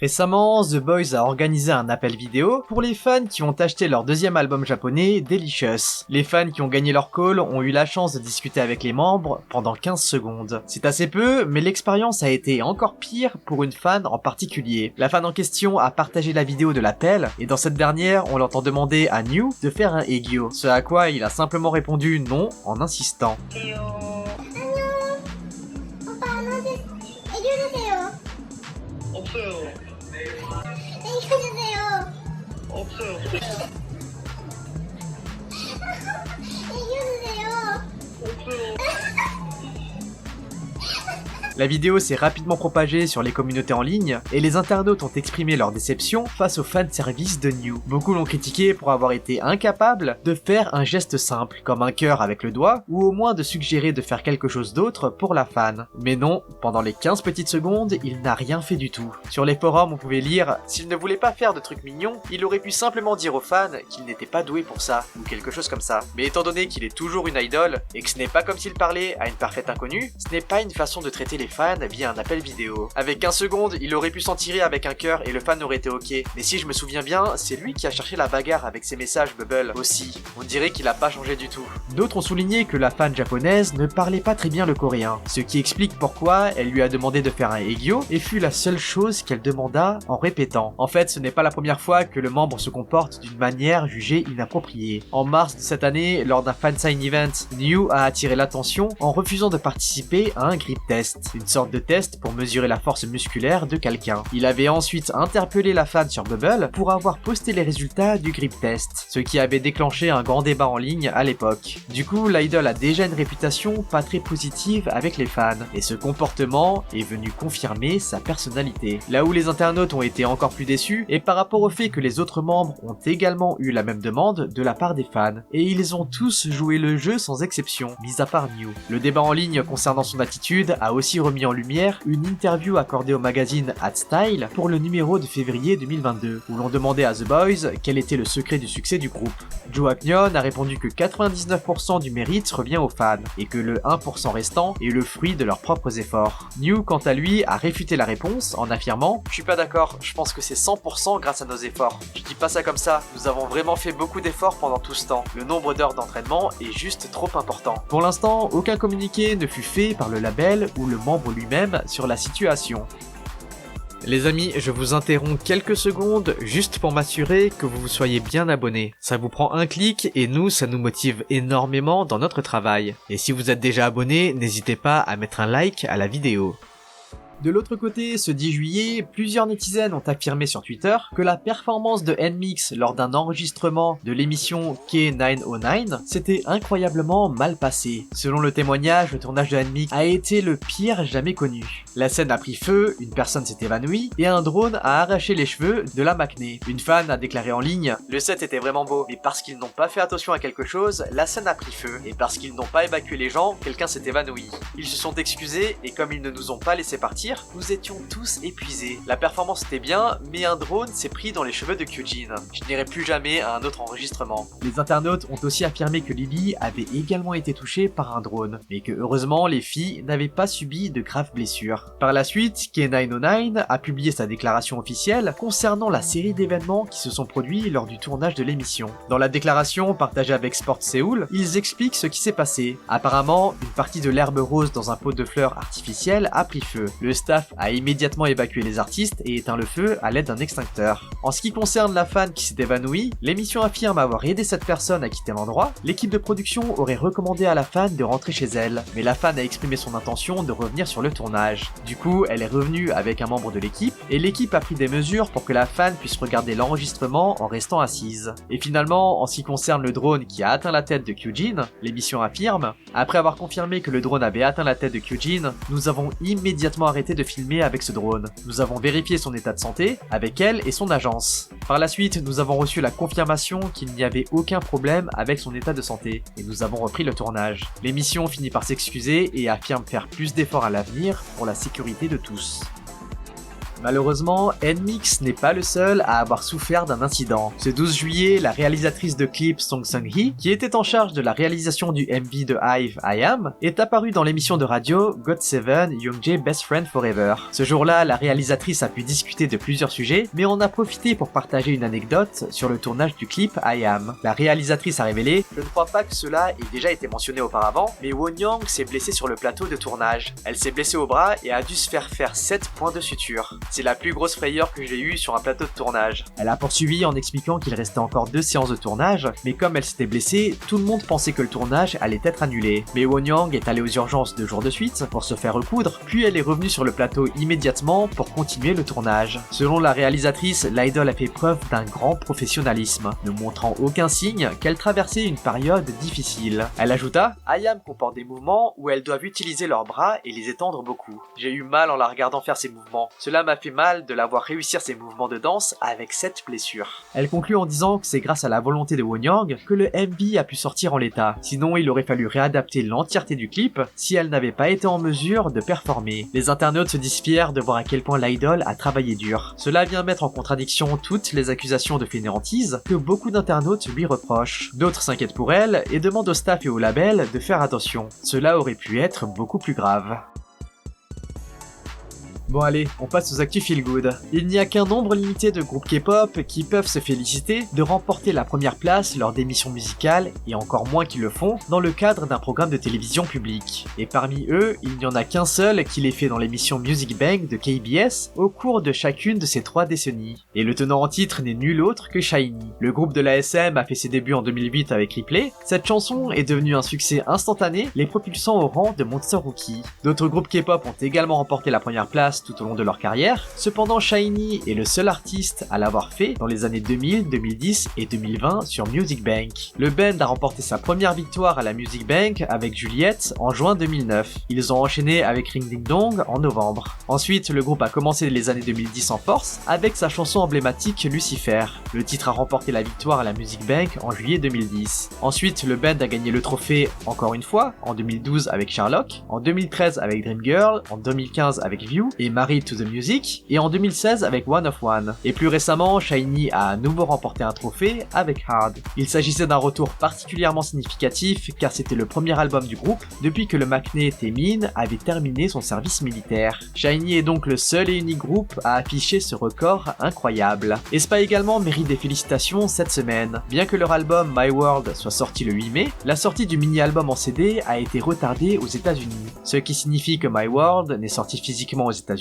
Récemment, The Boys a organisé un appel vidéo pour les fans qui ont acheté leur deuxième album japonais, Delicious. Les fans qui ont gagné leur call ont eu la chance de discuter avec les membres pendant 15 secondes. C'est assez peu, mais l'expérience a été encore pire pour une fan en particulier. La fan en question a partagé la vidéo de l'appel, et dans cette dernière, on l'entend demander à New de faire un egyo, ce à quoi il a simplement répondu non en insistant. La vidéo s'est rapidement propagée sur les communautés en ligne, et les internautes ont exprimé leur déception face au fanservice de New. Beaucoup l'ont critiqué pour avoir été incapable de faire un geste simple, comme un cœur avec le doigt, ou au moins de suggérer de faire quelque chose d'autre pour la fan. Mais non, pendant les 15 petites secondes, il n'a rien fait du tout. Sur les forums, on pouvait lire « S'il ne voulait pas faire de trucs mignons, il aurait pu simplement dire aux fans qu'il n'était pas doué pour ça, ou quelque chose comme ça. Mais étant donné qu'il est toujours une idole, et que ce n'est pas comme s'il parlait à une parfaite inconnue, ce n'est pas une façon de traiter les fans via un appel vidéo. Avec 15 secondes, il aurait pu s'en tirer avec un cœur et le fan aurait été ok. Mais si je me souviens bien, c'est lui qui a cherché la bagarre avec ses messages Bubble aussi. On dirait qu'il a pas changé du tout. D'autres ont souligné que la fan japonaise ne parlait pas très bien le coréen, ce qui explique pourquoi elle lui a demandé de faire un egyo et fut la seule chose qu'elle demanda en répétant. En fait, ce n'est pas la première fois que le membre se comporte d'une manière jugée inappropriée. En mars de cette année, lors d'un fansign event, New a attiré l'attention en refusant de participer à un grip test, une sorte de test pour mesurer la force musculaire de quelqu'un. Il avait ensuite interpellé la fan sur Bubble pour avoir posté les résultats du grip test, ce qui avait déclenché un grand débat en ligne à l'époque. Du coup, l'idol a déjà une réputation pas très positive avec les fans, et ce comportement est venu confirmer sa personnalité. Là où les internautes ont été encore plus déçus, et par rapport au fait que les autres membres ont également eu la même demande de la part des fans, et ils ont tous joué le jeu sans exception, mis à part New. Le débat en ligne concernant son attitude a aussi remis en lumière une interview accordée au magazine Ad Style pour le numéro de février 2022, où l'on demandait à The Boys quel était le secret du succès du groupe. Joe Aknion a répondu que 99% du mérite revient aux fans, et que le 1% restant est le fruit de leurs propres efforts. New, quant à lui, a réfuté la réponse en affirmant « Je suis pas d'accord, je pense que c'est 100% grâce à nos efforts. Je dis pas ça comme ça, nous avons vraiment fait beaucoup d'efforts pendant tout ce temps. Le nombre d'heures d'entraînement est juste trop important. » Pour l'instant, aucun communiqué ne fut fait par le label ou le membre lui-même sur la situation. Les amis, je vous interromps quelques secondes juste pour m'assurer que vous soyez bien abonnés. Ça vous prend un clic et nous, ça nous motive énormément dans notre travail. Et si vous êtes déjà abonné, n'hésitez pas à mettre un like à la vidéo. De l'autre côté, ce 10 juillet, plusieurs netizens ont affirmé sur Twitter que la performance de NMIX lors d'un enregistrement de l'émission K909 s'était incroyablement mal passée. Selon le témoignage, le tournage de NMIX a été le pire jamais connu. La scène a pris feu, une personne s'est évanouie et un drone a arraché les cheveux de la Maknae. Une fan a déclaré en ligne « Le set était vraiment beau, mais parce qu'ils n'ont pas fait attention à quelque chose, la scène a pris feu, et parce qu'ils n'ont pas évacué les gens, quelqu'un s'est évanoui. Ils se sont excusés et comme ils ne nous ont pas laissé partir, nous étions tous épuisés. La performance était bien, mais un drone s'est pris dans les cheveux de Kyujin. Je n'irai plus jamais à un autre enregistrement. » Les internautes ont aussi affirmé que Lily avait également été touchée par un drone, mais que heureusement les filles n'avaient pas subi de graves blessures. Par la suite, K909 a publié sa déclaration officielle concernant la série d'événements qui se sont produits lors du tournage de l'émission. Dans la déclaration partagée avec Sport Seoul, ils expliquent ce qui s'est passé. Apparemment, une partie de l'herbe rose dans un pot de fleurs artificiel a pris feu. Le staff a immédiatement évacué les artistes et éteint le feu à l'aide d'un extincteur. En ce qui concerne la fan qui s'est évanouie, l'émission affirme avoir aidé cette personne à quitter l'endroit. L'équipe de production aurait recommandé à la fan de rentrer chez elle, mais la fan a exprimé son intention de revenir sur le tournage. Du coup, elle est revenue avec un membre de l'équipe, et l'équipe a pris des mesures pour que la fan puisse regarder l'enregistrement en restant assise. Et finalement, en ce qui concerne le drone qui a atteint la tête de Kyujin, l'émission affirme « Après avoir confirmé que le drone avait atteint la tête de Kyujin, nous avons immédiatement arrêté de filmer avec ce drone. Nous avons vérifié son état de santé avec elle et son agence. Par la suite, nous avons reçu la confirmation qu'il n'y avait aucun problème avec son état de santé, et nous avons repris le tournage. » L'émission finit par s'excuser et affirme faire plus d'efforts à l'avenir pour la sécurité de tous. Malheureusement, NMIX n'est pas le seul à avoir souffert d'un incident. Ce 12 juillet, la réalisatrice de clips Song Seung-hee, qui était en charge de la réalisation du MV de IVE, I Am, est apparue dans l'émission de radio GOT7 Youngjae Best Friend Forever. Ce jour-là, la réalisatrice a pu discuter de plusieurs sujets, mais on a profité pour partager une anecdote sur le tournage du clip I Am. La réalisatrice a révélé: je ne crois pas que cela ait déjà été mentionné auparavant, mais Wonyoung s'est blessée sur le plateau de tournage. Elle s'est blessée au bras et a dû se faire 7 points de suture. C'est la plus grosse frayeur que j'ai eue sur un plateau de tournage. Elle a poursuivi en expliquant qu'il restait encore 2 séances de tournage, mais comme elle s'était blessée, tout le monde pensait que le tournage allait être annulé. Mais Wonyoung est allée aux urgences 2 jours de suite pour se faire recoudre, puis elle est revenue sur le plateau immédiatement pour continuer le tournage. Selon la réalisatrice, l'idol a fait preuve d'un grand professionnalisme, ne montrant aucun signe qu'elle traversait une période difficile. Elle ajouta: I Am comporte des mouvements où elles doivent utiliser leurs bras et les étendre beaucoup. J'ai eu mal en la regardant faire ces mouvements. Cela m'a fait mal de la voir réussir ses mouvements de danse avec cette blessure. Elle conclut en disant que c'est grâce à la volonté de Wonyoung que le MV a pu sortir en l'état. Sinon, il aurait fallu réadapter l'entièreté du clip si elle n'avait pas été en mesure de performer. Les internautes se disent fiers de voir à quel point l'idol a travaillé dur. Cela vient mettre en contradiction toutes les accusations de fainéantise que beaucoup d'internautes lui reprochent. D'autres s'inquiètent pour elle et demandent au staff et au label de faire attention. Cela aurait pu être beaucoup plus grave. Bon allez, on passe aux actus feel good. Il n'y a qu'un nombre limité de groupes K-pop qui peuvent se féliciter de remporter la première place lors d'émissions musicales, et encore moins qui le font dans le cadre d'un programme de télévision public. Et parmi eux, il n'y en a qu'un seul qui l'ait fait dans l'émission Music Bank de KBS au cours de chacune de ces 3 décennies. Et le tenant en titre n'est nul autre que SHINee. Le groupe de l'ASM a fait ses débuts en 2008 avec Replay. Cette chanson est devenue un succès instantané, les propulsant au rang de Monster Rookie. D'autres groupes K-pop ont également remporté la première place tout au long de leur carrière. Cependant, SHINee est le seul artiste à l'avoir fait dans les années 2000, 2010 et 2020 sur Music Bank. Le band a remporté sa première victoire à la Music Bank avec Juliette en juin 2009. Ils ont enchaîné avec Ring Ding Dong en novembre. Ensuite, le groupe a commencé les années 2010 en force avec sa chanson emblématique Lucifer. Le titre a remporté la victoire à la Music Bank en juillet 2010. Ensuite, le band a gagné le trophée encore une fois en 2012 avec Sherlock, en 2013 avec Dream Girl, en 2015 avec View et Married to the Music, et en 2016 avec One of One. Et plus récemment, SHINee a à nouveau remporté un trophée avec Hard. Il s'agissait d'un retour particulièrement significatif car c'était le premier album du groupe depuis que le McNe Taemin avait terminé son service militaire. SHINee est donc le seul et unique groupe à afficher ce record incroyable. aespa également mérite des félicitations cette semaine. Bien que leur album My World soit sorti le 8 mai, la sortie du mini-album en CD a été retardée aux États-Unis, ce qui signifie que My World n'est sorti physiquement aux États-Unis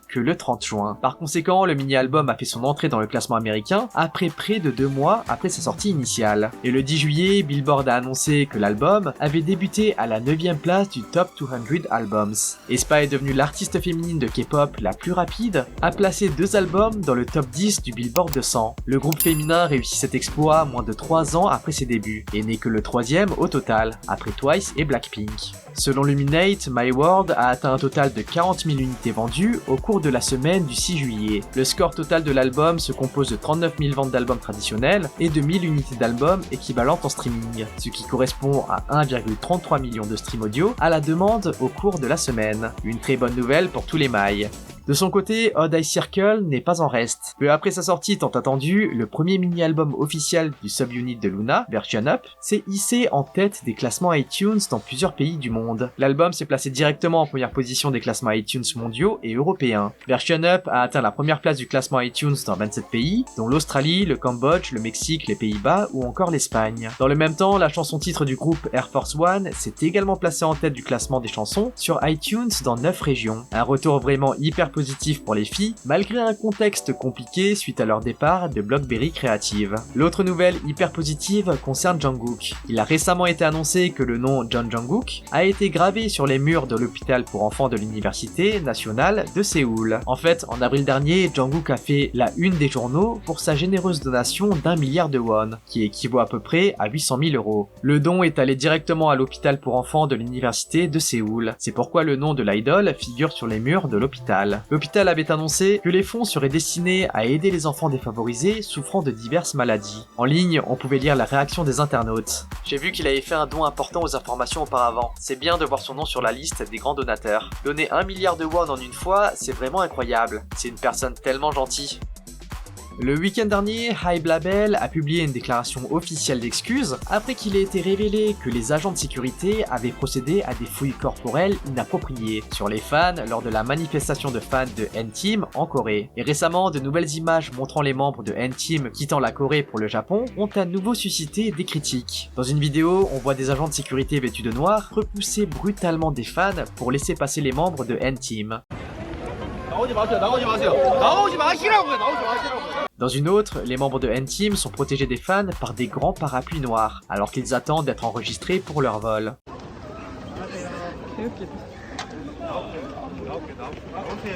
que le 30 juin. Par conséquent, le mini-album a fait son entrée dans le classement américain après près de 2 mois après sa sortie initiale. Et le 10 juillet, Billboard a annoncé que l'album avait débuté à la 9e place du Top 200 Albums. aespa est devenue l'artiste féminine de K-pop la plus rapide à placer 2 albums dans le top 10 du Billboard 200. Le groupe féminin réussit cet exploit moins de 3 ans après ses débuts, et n'est que le 3e au total, après Twice et Blackpink. Selon Luminate, My World a atteint un total de 40 000 unités vendues au cours de la semaine du 6 juillet. Le score total de l'album se compose de 39 000 ventes d'albums traditionnels et de 1000 unités d'albums équivalentes en streaming, ce qui correspond à 1,33 million de streams audio à la demande au cours de la semaine. Une très bonne nouvelle pour tous les mailles. De son côté, Odd Eye Circle n'est pas en reste. Peu après sa sortie tant attendue, le premier mini-album officiel du subunit de Luna, Version Up, s'est hissé en tête des classements iTunes dans plusieurs pays du monde. L'album s'est placé directement en première position des classements iTunes mondiaux et européens. Version Up a atteint la première place du classement iTunes dans 27 pays, dont l'Australie, le Cambodge, le Mexique, les Pays-Bas ou encore l'Espagne. Dans le même temps, la chanson titre du groupe Air Force One s'est également placée en tête du classement des chansons sur iTunes dans 9 régions. Un retour vraiment hyper positif pour les filles, malgré un contexte compliqué suite à leur départ de Blockberry Creative. L'autre nouvelle hyper positive concerne Jungkook. Il a récemment été annoncé que le nom John Jungkook a été gravé sur les murs de l'hôpital pour enfants de l'université nationale de Séoul. En fait, en avril dernier, Jungkook a fait la une des journaux pour sa généreuse donation d'1 milliard de won, qui équivaut à peu près à 800 000 €. Le don est allé directement à l'hôpital pour enfants de l'université de Séoul. C'est pourquoi le nom de l'idol figure sur les murs de l'hôpital. L'hôpital avait annoncé que les fonds seraient destinés à aider les enfants défavorisés souffrant de diverses maladies. En ligne, on pouvait lire la réaction des internautes. J'ai vu qu'il avait fait un don important aux informations auparavant. C'est bien bien de voir son nom sur la liste des grands donateurs. Donner 1 milliard de won en une fois, c'est vraiment incroyable. C'est une personne tellement gentille. Le week-end dernier, Hybe Label a publié une déclaration officielle d'excuses après qu'il ait été révélé que les agents de sécurité avaient procédé à des fouilles corporelles inappropriées sur les fans lors de la manifestation de fans de N-Team en Corée. Et récemment, de nouvelles images montrant les membres de N-Team quittant la Corée pour le Japon ont à nouveau suscité des critiques. Dans une vidéo, on voit des agents de sécurité vêtus de noir repousser brutalement des fans pour laisser passer les membres de N-Team. Dans une autre, les membres de N-Team sont protégés des fans par des grands parapluies noirs, alors qu'ils attendent d'être enregistrés pour leur vol.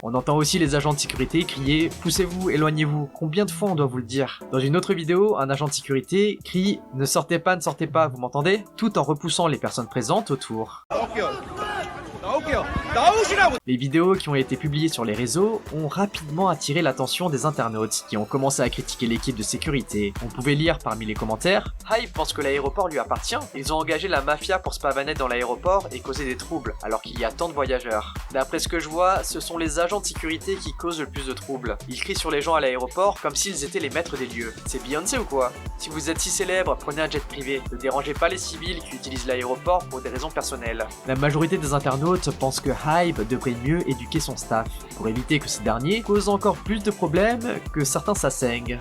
On entend aussi les agents de sécurité crier « Poussez-vous, éloignez-vous ». Combien de fois on doit vous le dire? Dans une autre vidéo, un agent de sécurité crie « Ne sortez pas, vous m'entendez ?» tout en repoussant les personnes présentes autour. Les vidéos qui ont été publiées sur les réseaux ont rapidement attiré l'attention des internautes qui ont commencé à critiquer l'équipe de sécurité. On pouvait lire parmi les commentaires « Hybe pense que l'aéroport lui appartient. Ils ont engagé la mafia pour se pavaner dans l'aéroport et causer des troubles alors qu'il y a tant de voyageurs. D'après ce que je vois, ce sont les agents de sécurité qui causent le plus de troubles. Ils crient sur les gens à l'aéroport comme s'ils étaient les maîtres des lieux. C'est Beyoncé ou quoi? Si vous êtes si célèbre, prenez un jet privé. Ne dérangez pas les civils qui utilisent l'aéroport pour des raisons personnelles. » La majorité des internautes pensent que Hybe devrait mieux éduquer son staff, pour éviter que ces derniers causent encore plus de problèmes que certains s'asseignent.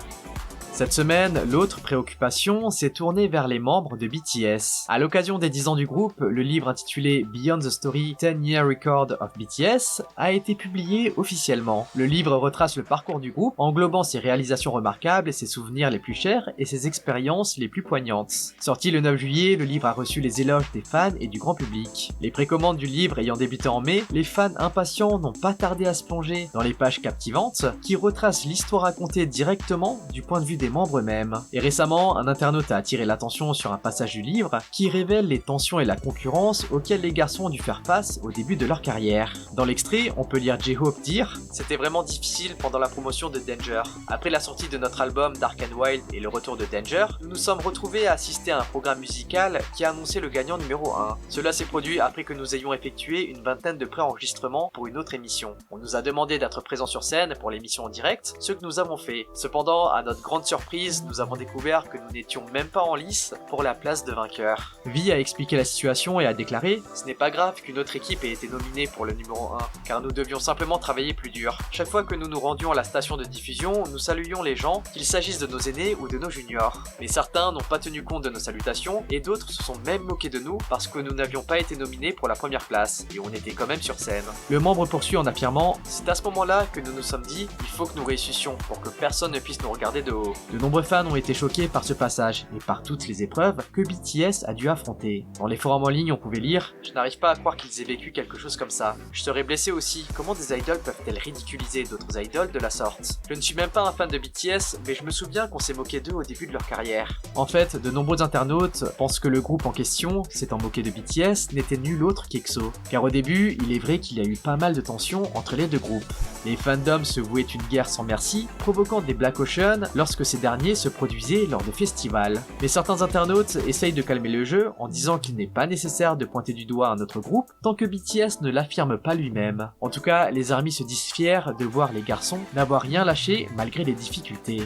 Cette semaine, l'autre préoccupation s'est tournée vers les membres de BTS. À l'occasion des 10 ans du groupe, le livre intitulé Beyond the Story 10-Year Record of BTS a été publié officiellement. Le livre retrace le parcours du groupe, englobant ses réalisations remarquables et ses souvenirs les plus chers et ses expériences les plus poignantes. Sorti le 9 juillet, le livre a reçu les éloges des fans et du grand public. Les précommandes du livre ayant débuté en mai, les fans impatients n'ont pas tardé à se plonger dans les pages captivantes qui retracent l'histoire racontée directement du point de vue des membres eux-mêmes. Et récemment, un internaute a attiré l'attention sur un passage du livre qui révèle les tensions et la concurrence auxquelles les garçons ont dû faire face au début de leur carrière. Dans l'extrait, on peut lire J-Hope dire « C'était vraiment difficile pendant la promotion de Danger. Après la sortie de notre album Dark and Wild et le retour de Danger, nous nous sommes retrouvés à assister à un programme musical qui a annoncé le gagnant numéro 1. Cela s'est produit après que nous ayons effectué une vingtaine de pré-enregistrements pour une autre émission. On nous a demandé d'être présents sur scène pour l'émission en direct, ce que nous avons fait. Cependant, à notre grande surprise, nous avons découvert que nous n'étions même pas en lice pour la place de vainqueur. V a expliqué la situation et a déclaré « Ce n'est pas grave qu'une autre équipe ait été nominée pour le numéro 1, car nous devions simplement travailler plus dur. Chaque fois que nous nous rendions à la station de diffusion, nous saluions les gens, qu'il s'agisse de nos aînés ou de nos juniors. Mais certains n'ont pas tenu compte de nos salutations, et d'autres se sont même moqués de nous parce que nous n'avions pas été nominés pour la première place, et on était quand même sur scène. » Le membre poursuit en affirmant « C'est à ce moment-là que nous nous sommes dit, il faut que nous réussissions, pour que personne ne puisse nous regarder de haut. » De nombreux fans ont été choqués par ce passage et par toutes les épreuves que BTS a dû affronter. Dans les forums en ligne, on pouvait lire « Je n'arrive pas à croire qu'ils aient vécu quelque chose comme ça. Je serais blessé aussi. Comment des idoles peuvent-elles ridiculiser d'autres idoles de la sorte? Je ne suis même pas un fan de BTS, mais je me souviens qu'on s'est moqué d'eux au début de leur carrière. » En fait, de nombreux internautes pensent que le groupe en question, s'étant moqué de BTS, n'était nul autre qu'EXO. Car au début, il est vrai qu'il y a eu pas mal de tensions entre les deux groupes. Les fandoms se vouaient une guerre sans merci, provoquant des Black Ocean lorsque ces derniers se produisaient lors de festivals. Mais certains internautes essayent de calmer le jeu en disant qu'il n'est pas nécessaire de pointer du doigt un autre groupe tant que BTS ne l'affirme pas lui-même. En tout cas, les ARMY se disent fiers de voir les garçons n'avoir rien lâché malgré les difficultés.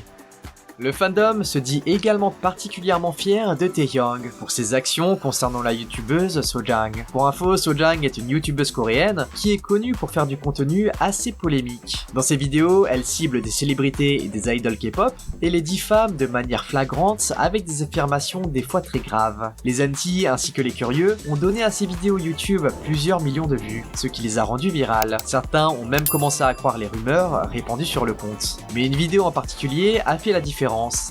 Le fandom se dit également particulièrement fier de Taehyung pour ses actions concernant la youtubeuse Sojang. Pour info, Sojang est une youtubeuse coréenne qui est connue pour faire du contenu assez polémique. Dans ses vidéos, elle cible des célébrités et des idoles K-pop et les diffame de manière flagrante avec des affirmations des fois très graves. Les anti ainsi que les curieux ont donné à ses vidéos YouTube plusieurs millions de vues, ce qui les a rendues virales. Certains ont même commencé à croire les rumeurs répandues sur le compte. Mais une vidéo en particulier a fait la différence,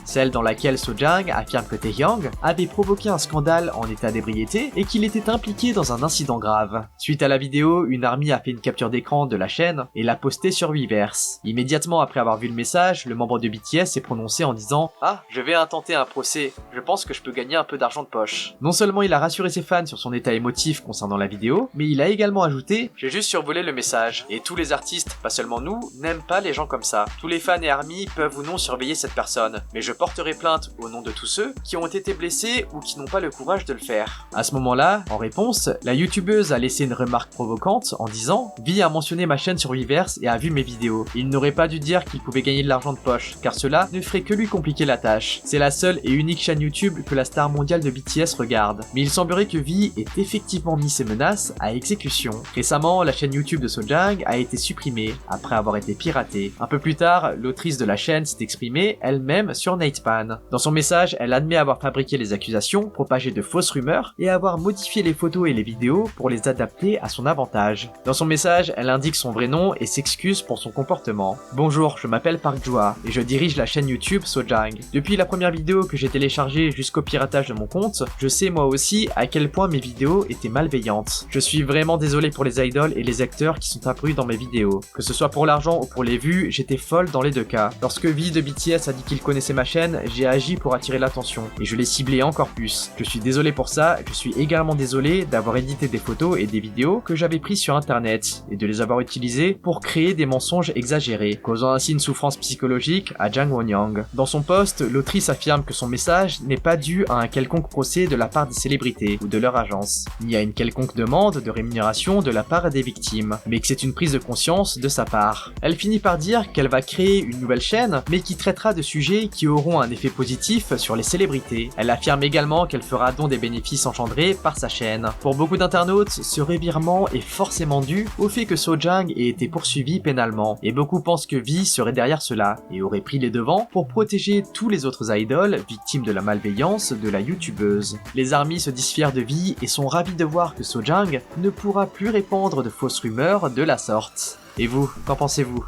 celle dans laquelle Sojang affirme que Taehyung avait provoqué un scandale en état d'ébriété et qu'il était impliqué dans un incident grave. Suite à la vidéo, une ARMY a fait une capture d'écran de la chaîne et l'a postée sur Weverse. Immédiatement après avoir vu le message, le membre de BTS s'est prononcé en disant « Ah, je vais intenter un procès, je pense que je peux gagner un peu d'argent de poche. » Non seulement il a rassuré ses fans sur son état émotif concernant la vidéo, mais il a également ajouté « J'ai juste survolé le message, et tous les artistes, pas seulement nous, n'aiment pas les gens comme ça. Tous les fans et ARMY peuvent ou non surveiller cette personne. personne, mais je porterai plainte au nom de tous ceux qui ont été blessés ou qui n'ont pas le courage de le faire. À ce moment-là, en réponse, la youtubeuse a laissé une remarque provocante en disant « Vi a mentionné ma chaîne sur Weverse et a vu mes vidéos. Il n'aurait pas dû dire qu'il pouvait gagner de l'argent de poche, car cela ne ferait que lui compliquer la tâche. C'est la seule et unique chaîne YouTube que la star mondiale de BTS regarde. » Mais il semblerait que Vi ait effectivement mis ses menaces à exécution. Récemment, la chaîne YouTube de Sojang a été supprimée, après avoir été piratée. Un peu plus tard, l'autrice de la chaîne s'est exprimée elle-même sur Natepan. Dans son message, elle admet avoir fabriqué les accusations, propagé de fausses rumeurs, et avoir modifié les photos et les vidéos pour les adapter à son avantage. Dans son message, elle indique son vrai nom et s'excuse pour son comportement. Bonjour, je m'appelle Park Jua, et je dirige la chaîne YouTube Sojang. Depuis la première vidéo que j'ai téléchargée jusqu'au piratage de mon compte, je sais moi aussi à quel point mes vidéos étaient malveillantes. Je suis vraiment désolé pour les idoles et les acteurs qui sont apparus dans mes vidéos. Que ce soit pour l'argent ou pour les vues, j'étais folle dans les deux cas. Lorsque Vi de BTS a dit qu'il connaissait ma chaîne, j'ai agi pour attirer l'attention, et je l'ai ciblé encore plus. Je suis désolé pour ça, je suis également désolé d'avoir édité des photos et des vidéos que j'avais prises sur internet, et de les avoir utilisées pour créer des mensonges exagérés, causant ainsi une souffrance psychologique à Jang Won-young. Dans son post, l'autrice affirme que son message n'est pas dû à un quelconque procès de la part des célébrités ou de leur agence, ni à une quelconque demande de rémunération de la part des victimes, mais que c'est une prise de conscience de sa part. Elle finit par dire qu'elle va créer une nouvelle chaîne, mais qui traitera de sujets qui auront un effet positif sur les célébrités. Elle affirme également qu'elle fera don des bénéfices engendrés par sa chaîne. Pour beaucoup d'internautes, ce revirement est forcément dû au fait que Sojang ait été poursuivi pénalement, et beaucoup pensent que Vi serait derrière cela, et aurait pris les devants pour protéger tous les autres idoles victimes de la malveillance de la youtubeuse. Les armies se disent fiers de Vi et sont ravis de voir que Sojang ne pourra plus répandre de fausses rumeurs de la sorte. Et vous, qu'en pensez-vous ?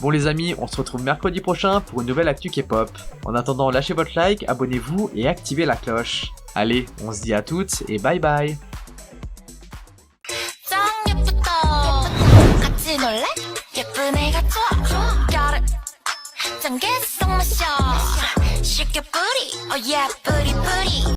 Bon les amis, on se retrouve mercredi prochain pour une nouvelle actu K-pop. En attendant, lâchez votre like, abonnez-vous et activez la cloche. Allez, on se dit à toutes et bye bye. 쉽게 뿌리, oh yeah, 뿌리 뿌리.